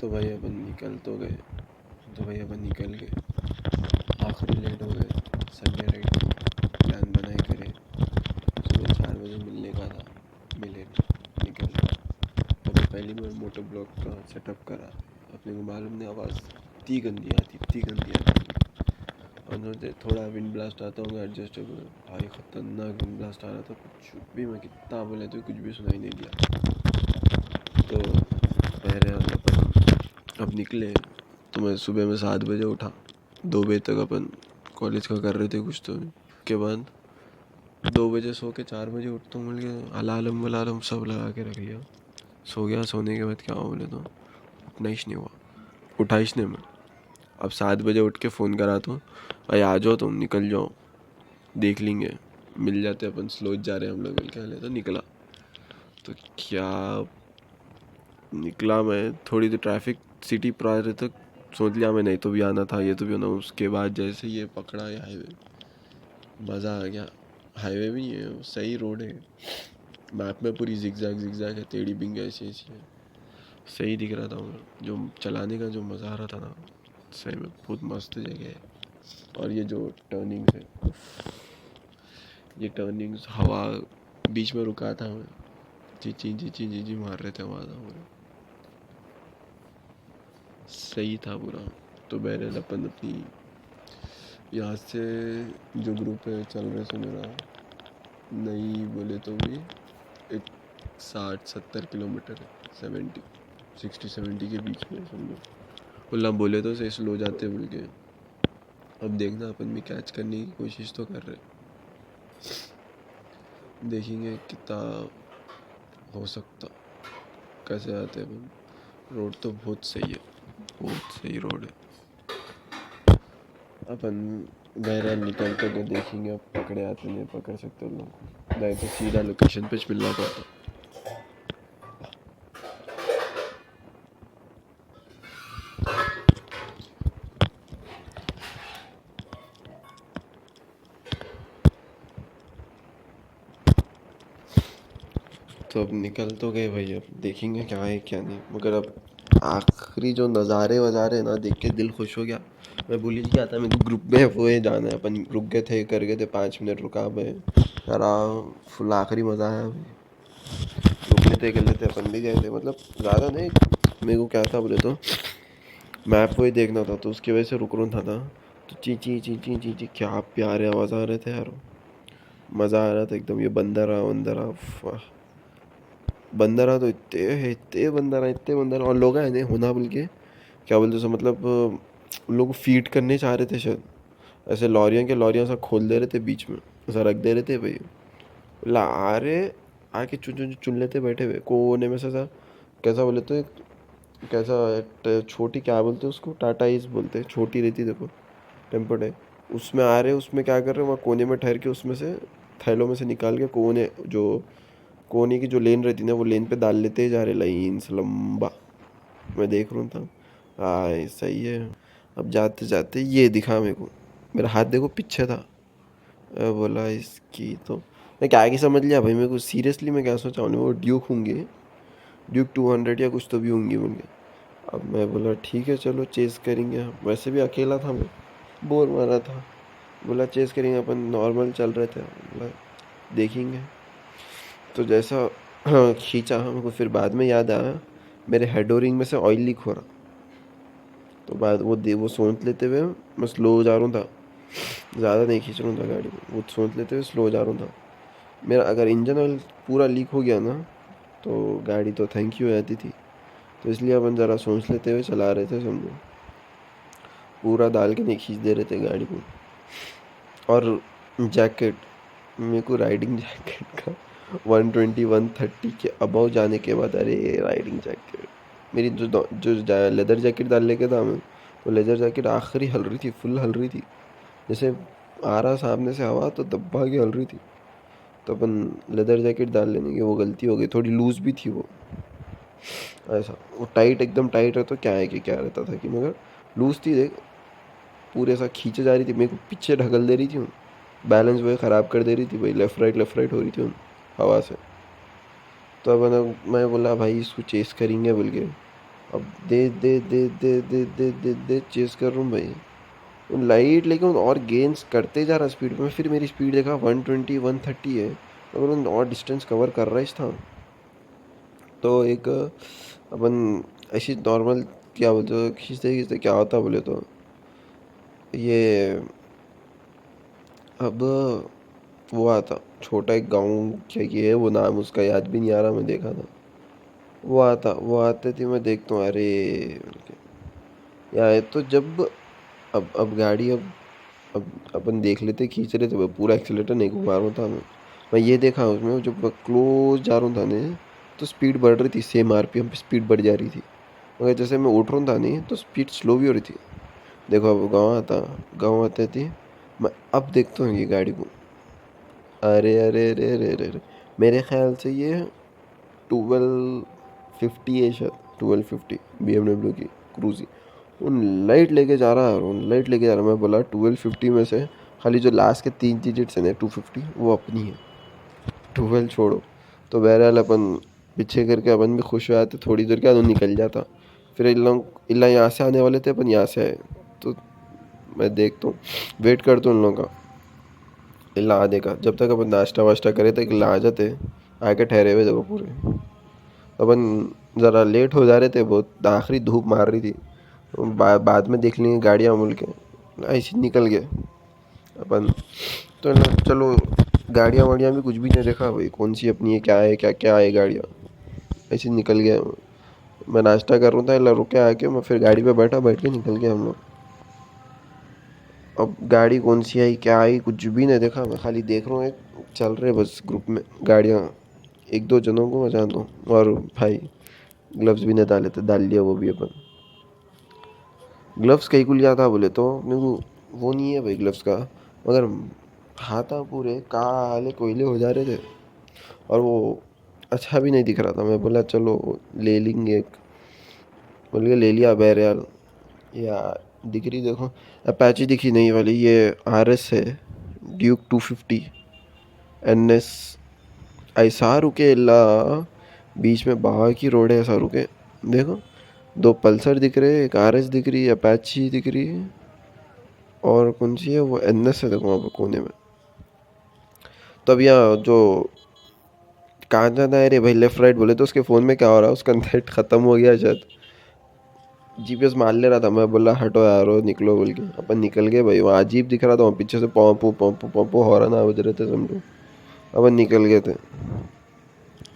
तो भाई अपन निकल गए। आखिरी लेट हो गए। संडे राइट प्लान बनाए करे, सुबह 4 बजे मिलने का था, मिले नहीं, निकल गए। अभी पहली बार मोटर ब्लॉक का सेटअप करा, अपने को मालूम नहीं आवाज़ इतनी गंदी आती। और मुझे थोड़ा विंड ब्लास्ट आता होगा एडजस्टेबल, भाई ख़तरनाक विंड ब्लास्ट आ रहा था। कुछ भी मैं कितना बोले तो कुछ भी सुनाई नहीं दिया। तो पहले अपन अब निकले। तो मैं सुबह में 7 बजे उठा, 2 बजे तक अपन कॉलेज का कर रहे थे कुछ। तो के बाद 2 बजे सो के 4 बजे उठता हूँ, बोल के अलार्म वलार्म सब लगा के रख लिया। सो गया। सोने के बाद क्या हुआ बोले तो उठना ही नहीं हुआ, उठा ही नहीं मैं। अब 7 बजे उठ के फ़ोन करा तो भाई आ जाओ, तुम निकल जाओ, देख लेंगे, मिल जाते अपन, स्लोच जा रहे हैं हम लोग, बोल के हाले तो निकला। तो क्या निकला मैं, थोड़ी तो ट्रैफिक सिटी प्रायर तक सोच लिया मैं, नहीं तो भी आना था, ये तो भी आना। उसके बाद जैसे ये पकड़ा ये हाईवे, मज़ा आ गया। हाईवे भी नहीं है, सही रोड है। मैप में पूरी जिगजैग है, टेढ़ी बिंग ऐसी ऐसी है, सही दिख रहा था मुझे। जो चलाने का जो मज़ा आ रहा था ना, सही में बहुत मस्त जगह है। और ये जो टर्निंग्स है, ये टर्निंग्स, हवा बीच में रुका था मैं, चीची मार रहे थे आवाज़ हमारे, सही था पूरा। तो बहरहाल अपन अपनी यहाँ से जो ग्रुप है चल रहे से मेरा, नहीं बोले तो भी एक 60-70 किलोमीटर है, 60-70 के बीच में समझो। बोला बोले तो सही स्लो जाते बोल के। अब देखना अपन भी कैच करने की कोशिश तो कर रहे, देखेंगे कितना हो सकता, कैसे आते हैं अपन। रोड तो बहुत सही है, बहुत सही रोड है। अपन बहरहाल निकल कर तो देखेंगे, अब पकड़े आते नहीं पकड़ सकते लोग, नहीं तो सीधा लोकेशन पे मिलना पड़ता। तो अब निकल तो गए भाई, अब देखेंगे क्या है क्या नहीं। मगर अब आखिरी जो नज़ारे वज़ारे ना देख के दिल खुश हो गया। मैं भूल ही गया था मेरे को ग्रुप में वो है जाना है, अपन रुक गए थे, कर गए थे 5 मिनट रुका मैं यारा, फुल आखिरी मज़ा आया। रुक लेते कर लेते अपन भी गए थे, मतलब ज़्यादा नहीं, मेरे को क्या था बोले तो मैप वो ही देखना था, तो उसकी वजह से रुक रहा था। तो ची क्या प्यारे आवाज़ आ रहे थे यार, मज़ा आ रहा था एकदम। ये बंदरा बंदरा तो इतने बंदरा और लोग आए नहीं होना बोल के, क्या बोलते सो मतलब लोग फीड करने चाह रहे थे शायद, ऐसे लॉरियाँ सा खोल दे रहे थे बीच में, ऐसा रख दे रहे थे भाई। ला आ रहे, आके चुन लेते बैठे हुए कोने में से सा, कैसा बोले तो एक कैसा छोटी क्या बोलते हैं उसको, टाटा इस बोलते हैं, छोटी रहती देखो टेम्पर्ड है, उसमें आ रहे, उसमें क्या कर रहे हैं वहाँ कोने में ठहर के, उसमें से थैलों में से निकाल के कोने की जो लेन रहती ना, वो लेन पे डाल लेते जा रहे लाइन से लंबा। मैं देख रहा था, हाँ सही है। अब जाते जाते ये दिखा मेरे को, मेरा हाथ देखो पीछे था। बोला इसकी तो मैं क्या आगे समझ लिया भाई, मेरे को सीरियसली मैं क्या सोचा उन्हें, वो ड्यूक होंगे, ड्यूक 200 या कुछ तो भी होंगी बोल के। अब मैं बोला ठीक है चलो चेस करेंगे, वैसे भी अकेला था मैं, बोर मारा था। बोला चेस करेंगे, अपन नॉर्मल चल रहे थे, बोला देखेंगे। तो जैसा खींचा मेरे को, फिर बाद में याद आया मेरे हेडोरिंग में से ऑयल लीक हो रहा। तो बाद वो सोच लेते हुए मैं स्लो जा रहा था, ज़्यादा नहीं खींच रहा था गाड़ी को, वो सोच लेते हुए स्लो जा रहा था। मेरा अगर इंजन ऑयल पूरा लीक हो गया ना, तो गाड़ी तो थैंक यू जाती थी। तो इसलिए अपन ज़रा सोच लेते हुए चला रहे थे समझो, पूरा डाल के नहीं खींच दे रहे थे गाड़ी को। और जैकेट, मेरे को राइडिंग जैकेट का 120-130 के अबव जाने के बाद, अरे राइडिंग जैकेट मेरी जो लेदर जैकेट डाल लेके था मैं, वो लेदर जैकेट आखिरी हल रही थी, फुल हल रही थी, जैसे आ रहा सामने से हवा तो दब्बा के हल रही थी। तो अपन लेदर जैकेट डाल लेने की वो गलती हो गई, थोड़ी लूज़ भी थी वो, ऐसा वो टाइट एकदम टाइट है तो क्या है कि क्या रहता था कि, मगर लूज़ थी देख, पूरे ऐसा खींचे जा रही थी, मेरे को पीछे ढकल दे रही थी, बैलेंस वो ख़राब कर दे रही थी भाई, लेफ़्ट राइट हो रही थी हवा से। तो अब मैं बोला भाई इसको चेस करेंगे बोल के, अब दे चेस कर रहा हूँ भाई। लाइट लेकिन और गेन्स करते जा रहा स्पीड में, फिर मेरी स्पीड देखा 120 130 है, अगर उन और डिस्टेंस कवर कर रहा था। तो एक अपन ऐसी नॉर्मल, क्या बोलते हो, खींचते खींचते क्या होता बोले तो ये, अब वो आता छोटा एक गांव, क्या ये है वो, नाम उसका याद भी नहीं आ रहा, मैं देखा था। वो आते थे, मैं देखता हूँ अरे यार, तो जब अब गाड़ी, अब अपन देख लेते खींच रहे थे, वो पूरा एक्सीलेटर नहीं घुमा रहा था मैं ये देखा उसमें जब क्लोज जा रहा था ने, तो स्पीड बढ़ रही थी, सेम आरपीएम पे स्पीड बढ़ जा रही थी। मगर जैसे मैं उठ रहा था नहीं, तो स्पीड स्लो भी हो रही थी। देखो अब गाँव आते थी, मैं अब देखता हूँ ये गाड़ी को, अरे, मेरे ख्याल से ये 1250 है शायद, 1250 BMW की क्रूजी। उन लाइट लेके जा रहा है, उन लाइट लेके जा रहा है। मैं बोला 1250 में से खाली जो लास्ट के 3 डिजिट्स हैं ना 250, वो अपनी है, 12 छोड़ो। तो बहरहाल अपन पीछे करके अपन भी खुश हो जाते, थोड़ी देर के बाद वो निकल जाता। फिर इल्ला यहाँ से आने वाले थे, अपन यहाँ से आए। तो मैं देखता हूँ, वेट करता हूँ उन लोगों का, इल्ला आने का, जब तक अपन नाश्ता वाश्ता करे तक इल्ला आ जाते, आके ठहरे हुए देखो पूरे। अपन ज़रा लेट हो जा रहे थे बहुत, आखिरी धूप मार रही थी। बाद में देख लेंगे गाड़ियाँ मुल के, ऐसे निकल गए अपन। तो चलो, गाड़ियाँ वाड़ियाँ भी कुछ भी नहीं देखा भाई, कौन सी अपनी है, क्या है, क्या क्या है गाड़ियाँ, ऐसे निकल गया। मैं नाश्ता कर रहा था, ला रुके आके, मैं फिर गाड़ी पे बैठा, बैठ के निकल गया हम लोग। अब गाड़ी कौन सी आई, क्या आई, कुछ भी नहीं देखा, मैं खाली देख रहा हूँ एक चल रहे बस ग्रुप में गाड़ियाँ, एक दो जनों को मैं जानता हूँ। और भाई ग्लव्स भी नहीं डाले थे, डाल लिया वो भी अपन। ग्लव्स कहीं को लिया था बोले तो मेरे को वो नहीं है भाई ग्लव्स का, मगर हाथ पूरे काले कोयले हो जा रहे थे, और वो अच्छा भी नहीं दिख रहा था। मैं बोला चलो ले लेंगे एक, बोल के ले लिया बहरहाल। या दिख रही देखो, अपाची दिखी नहीं वाली, ये RS है, ड्यूक 250 NS। ऐसा रुके ला, बीच में बाहर की रोड है, ऐसा रुके देखो, दो पल्सर दिख रहे, एक RS दिख रही है, अपाची दिख रही है, और कौन सी है वो, NS है देखो वहाँ पर कोने में। तब यहाँ जो, कहाँ जाना है रे भाई, लेफ्ट राइट बोले तो उसके फ़ोन में क्या हो रहा है, उसका नेट ख़त्म हो गया शायद, GPS मार ले रहा था। मैं बोला हटो यार, निकलो बोल के अपन निकल गए भाई। वहाँ अजीब दिख रहा था, वहाँ पीछे से पॉम्पू पॉम्पू पॉम्पू हॉर्न आ बज रहे थे समझो। अपन निकल गए थे,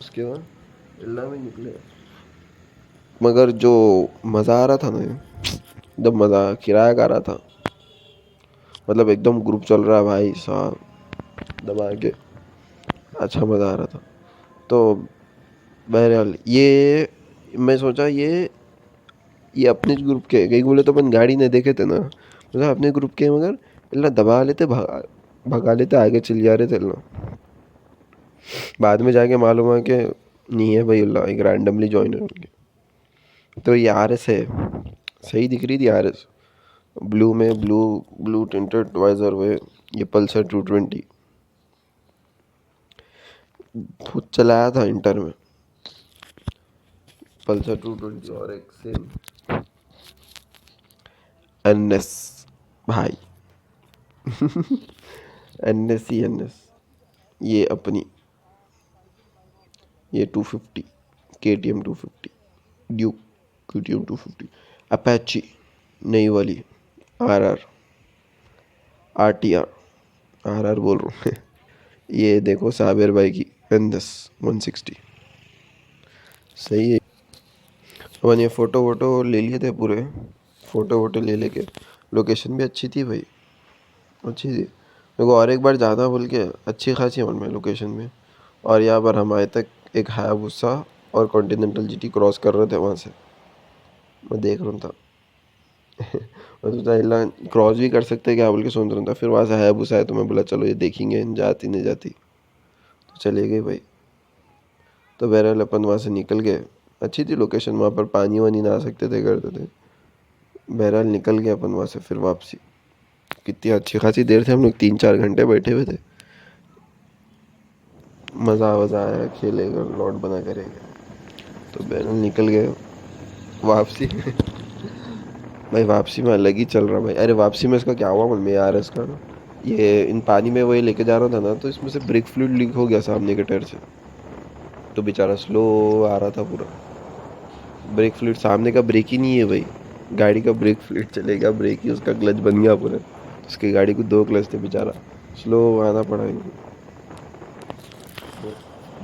उसके बाद इल्ला में निकले। मगर जो मज़ा आ रहा था ना, एकदम मज़ा किराया का रहा था, मतलब एकदम ग्रुप चल रहा है भाई साहब, दबा के, अच्छा मज़ा आ रहा था। तो बहरहाल ये, मैं सोचा ये अपने ग्रुप के कई बोले तो अपन गाड़ी नहीं देखे थे ना, मतलब अपने ग्रुप के, मगर इल्ला दबा लेते, भगा लेते, आगे चल जा रहे थे ना। बाद में जाके मालूम हुआ कि नहीं है भाई, अल्लाह एक रैंडमली ज्वाइन है उनके। तो ये RS है, सही दिख रही थी RS, ब्लू में, ब्लू टिंटेड वाइजर हुए। ये पल्सर 220 खुद चलाया था इंटर में, पल्सर 220, और एक सेम NS भाई, NS, ये अपनी, ये 250, KTM 250, ड्यूक KTM 250, अपैची नई वाली, RR, RR बोल रहा हूँ। ये देखो साबिर भाई की NS 160, सही है। अपन ये फ़ोटो वोटो ले लिए थे पूरे, फ़ोटो वोटो ले लेके, लोकेशन भी अच्छी थी भाई, अच्छी थी। मेरे को और एक बार ज़्यादा बोल के, अच्छी खासी उनमें लोकेशन में। और यहाँ पर हम आए तक एक हायाबुसा और कॉन्टिनेंटल GT क्रॉस कर रहे थे वहाँ से, मैं देख रहा था। मैं सोचा इला क्रॉस भी कर सकते क्या बोल के सोच रहा था, फिर वहाँ से हायाबुसा है, तो मैं बोला चलो ये देखेंगे जाती नहीं जाती, तो चले गए भाई। तो बहरहाल अपन वहाँ से निकल गए, अच्छी थी लोकेशन, वहाँ पर पानी वानी नहा सकते थे, करते थे। बहरहाल निकल गए अपन वहाँ से, फिर वापसी। कितनी अच्छी खासी देर से हम लोग 3-4 घंटे बैठे हुए थे, मज़ा वज़ा आया, खेले लौट बना करेंगे। तो बहरहाल निकल गए, वापसी में भाई, वापसी में अलग ही चल रहा भाई। अरे वापसी में इसका क्या हुआ मन में यार इसका ना, ये इन पानी में वही लेके जा रहा था ना, तो इसमें से ब्रेक फ्लूइड लीक हो गया सामने के टायर से। तो बेचारा स्लो आ रहा था पूरा। ब्रेक फ्लूइड सामने का ब्रेक ही नहीं है भाई, गाड़ी का ब्रेक फ्लूइड चलेगा, ब्रेक ही उसका क्लच बन गया पूरा। उसकी गाड़ी को 2 क्लच थे, बेचारा स्लो आना पड़ा इनको।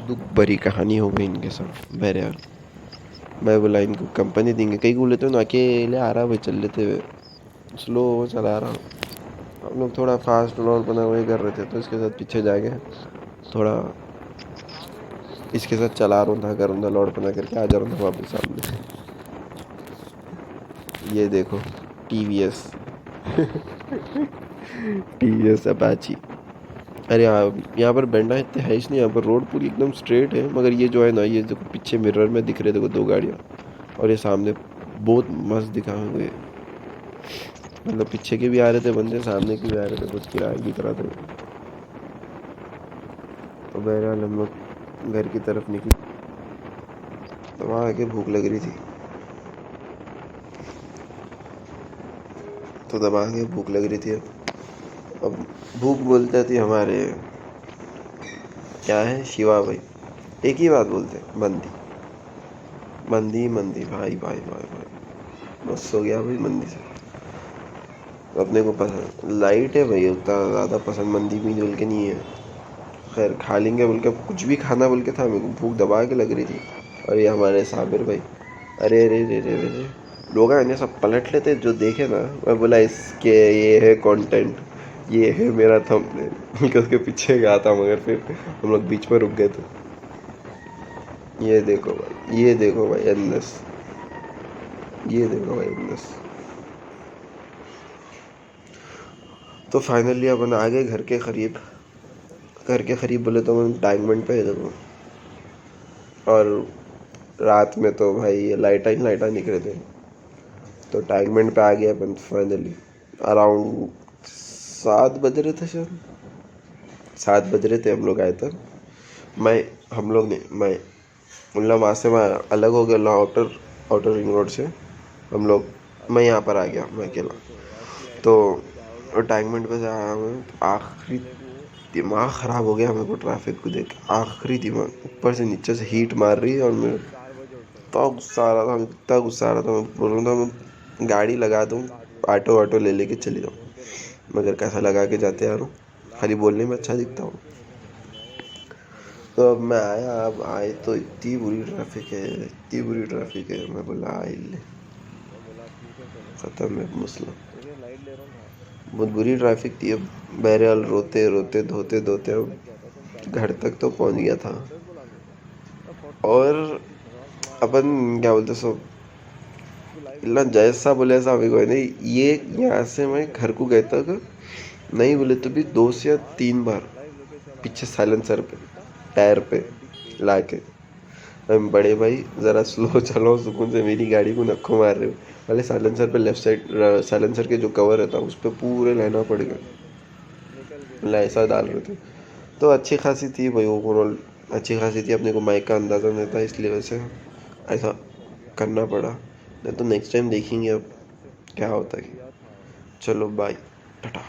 दुख भरी कहानी हो गई इनके साथ बहरहाल। मैं बोला इनको कंपनी देंगे, कई बोले तो ना अकेले आ रहा भाई, चल लेते हुए स्लो चला रहा हूँ। हम लोग थोड़ा फास्ट रोड बना वही कर रहे थे, तो इसके साथ पीछे जाके थोड़ा इसके साथ चला रहा था, कर रहा था, लौट बना करके आ जा रहा था वापस सामने। ये देखो T V S, T V S Apache. अरे यहाँ पर बेंडा इतने है ही नहीं, यहाँ पर रोड पूरी एकदम स्ट्रेट है, मगर ये जो है ना, ये देखो पीछे मिरर में दिख रहे देखो 2 गाड़ियाँ, और ये सामने बहुत मस्त दिखाए हुए। मतलब पीछे के भी आ रहे थे बंदे, सामने के भी आ रहे थे, कुछ किराए की तरह थे। तो बहरहाल हम लोग घर की तरफ निकले, तो वहाँ आके भूख लग रही थी, तो दबा के भूख लग रही थी। अब भूख बोलते थी हमारे, क्या है शिवा भाई, एक ही बात बोलते हैं, मंदी मंदी मंदी। भाई भाई भाई भाई बस हो गया भाई मंदी से। अपने को पसंद लाइट है भाई, उतना ज़्यादा पसंद मंदी भी बोल के नहीं है। खैर खा लेंगे बोल के, कुछ भी खाना बोल के था, मेरे को भूख दबा के लग रही थी। और ये हमारे साबिर भाई, अरे अरे अरे अरे अरे, लोग हैं सब पलट लेते जो देखे ना। मैं बोला इसके ये है कंटेंट, ये है मेरा थंबनेल कि उसके पीछे गया था, मगर फिर हम लोग बीच में रुक गए थे। ये देखो भाई, ये देखो भाई एंडलेस, ये देखो भाई एंडलेस। तो फाइनली अपन आ गए घर के करीब। घर के करीब बोले तो हम डायमंड पे है देखो, और रात में तो भाई ये लाइटा निकले थे। तो डायमंड पे आ गया अपन फाइनली। अराउंड 7 बज रहे थे शायद, 7 बज रहे थे हम लोग आए थे। मैं हम लोग नहीं मैं मतलब वहाँ से मैं अलग हो गया, आउटर आउटर रिंग रोड से हम लोग। मैं यहाँ पर आ गया, मैं अकेला। तो डायमंड पे से आया मैं, आखिरी दिमाग ख़राब हो गया मेरे को ट्रैफिक को देख के। आखिरी दिमाग, ऊपर से नीचे से हीट मार रही है, और मेरे इतना गुस्सा आ रहा था, इतना गुस्सा आ रहा था, मैं बोल रहा था मैं गाड़ी लगा दूँ, ऑटो ऑटो ले लेके चली जाऊँ, मगर कैसा लगा के जाते यार, खाली बोलने में अच्छा दिखता हूँ। तो अब मैं आया, अब आए तो इतनी बुरी ट्रैफिक है, इतनी बुरी ट्रैफिक है। मैं बोला आइले ख़त्म है मसला, बहुत बुरी ट्रैफिक थी। अब बहरहाल रोते रोते धोते धोते अब घर तक तो पहुंच गया था। और अपन क्या बोलते सो, इतना जैसा बोले ऐसा अभी कोई नहीं। ये यहाँ से मैं घर को गए तक नहीं बोले तो भी 2 से 3 बार पीछे साइलेंसर पे, टायर पे लाके, बड़े भाई ज़रा स्लो चलाओ सुकून से, मेरी गाड़ी को नक्को मार रहे हो। पहले साइलेंसर पे लेफ्ट साइड, साइलेंसर के जो कवर रहता उस पर पूरे लेना पड़ गया, मतलब ऐसा डाल रहे थे। तो अच्छी खासी थी भाई, ओवरऑल अच्छी खासी थी। अपने को माइक का अंदाज़ा नहीं था, इसलिए वैसे ऐसा करना पड़ा। नहीं तो नेक्स्ट टाइम देखेंगे अब क्या होता है। चलो बाय, टाटा।